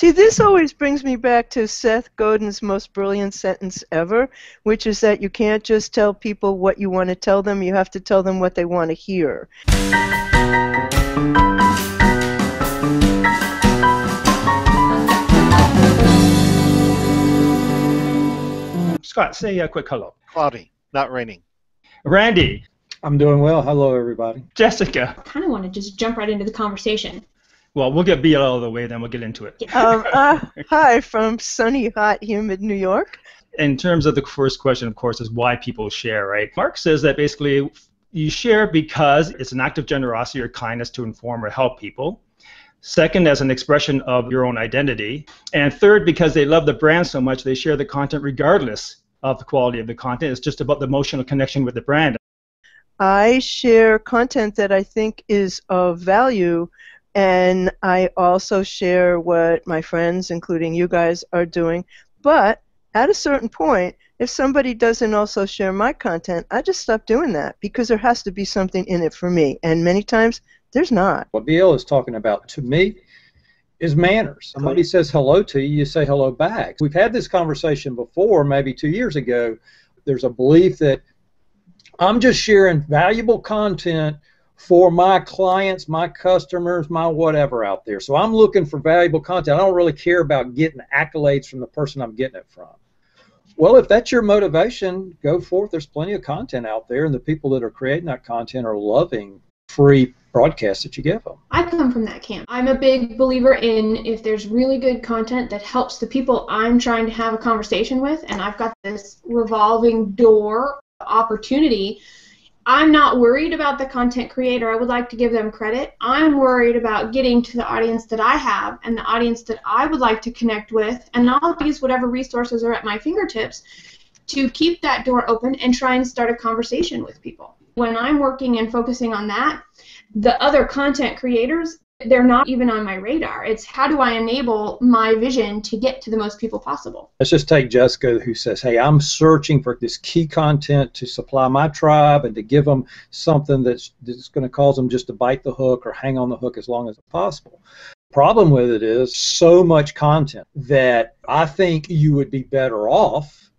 See, this always brings me back to Seth Godin's most brilliant sentence ever, which is that you can't just tell people what you want to tell them, you have to tell them what they want to hear. Scott, say a quick hello. Cloudy, not raining. Randy. I'm doing well. Hello, everybody. Jessica. I kind of want to just jump right into the conversation. Well, we'll get BL out of the way, then we'll get into it. Hi, from sunny, hot, humid New York. In terms of the first question, of course, is why people share, right? Mark says that basically you share because it's an act of generosity or kindness to inform or help people. Second, as an expression of your own identity. And third, because they love the brand so much, they share the content regardless of the quality of the content. It's just about the emotional connection with the brand. I share content that I think is of value, and I also share what my friends, including you guys, are doing. But at a certain point, if somebody doesn't also share my content, I just stop doing that because there has to be something in it for me. And many times, there's not. What BL is talking about, to me, is manners. Somebody says hello to you, you say hello back. We've had this conversation before, maybe 2 years ago. There's a belief that I'm just sharing valuable content for my clients, my customers, my whatever out there. So I'm looking for valuable content. I don't really care about getting accolades from the person I'm getting it from. Well, if that's your motivation, go forth. There's plenty of content out there, and the people that are creating that content are loving free broadcasts that you give them. I come from that camp. I'm a big believer in if there's really good content that helps the people I'm trying to have a conversation with, and I've got this revolving door opportunity, I'm not worried about the content creator. I would like to give them credit. I'm worried about getting to the audience that I have and the audience that I would like to connect with, and I'll use whatever resources are at my fingertips to keep that door open and try and start a conversation with people. When I'm working and focusing on that, the other content creators, they're not even on my radar. It's how do I enable my vision to get to the most people possible. Let's just take Jessica, who says, hey, I'm searching for this key content to supply my tribe and to give them something that's going to cause them just to bite the hook or hang on the hook as long as possible. Problem with it is so much content that I think you would be better off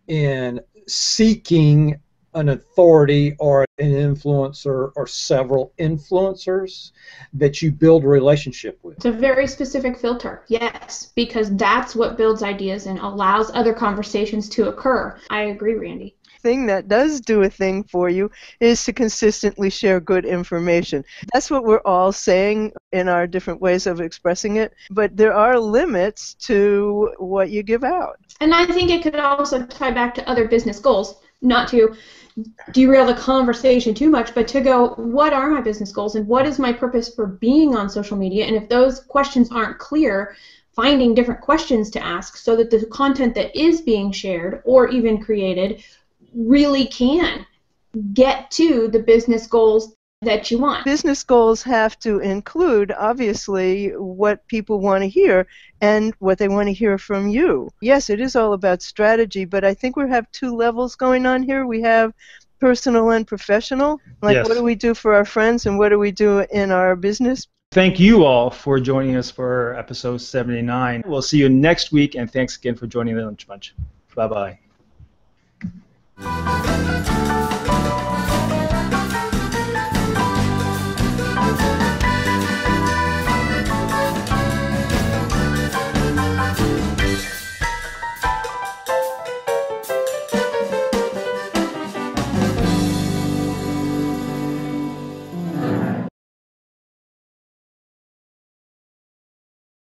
in seeking an authority or an influencer or several influencers that you build a relationship with. It's a very specific filter, yes, because that's what builds ideas and allows other conversations to occur. I agree, Randy. Thing that does do a thing for you is to consistently share good information. That's what we're all saying in our different ways of expressing it, but there are limits to what you give out. And I think it could also tie back to other business goals, not to derail the conversation too much, but to go, what are my business goals and what is my purpose for being on social media? And if those questions aren't clear, finding different questions to ask so that the content that is being shared or even created really can get to the business goals that you want. Business goals have to include, obviously, what people want to hear and what they want to hear from you. Yes, it is all about strategy, but I think we have two levels going on here. We have personal and professional. Like, yes. What do we do for our friends and what do we do in our business? Thank you all for joining us for episode 79. We'll see you next week, and thanks again for joining the Lunch Bunch. Bye-bye.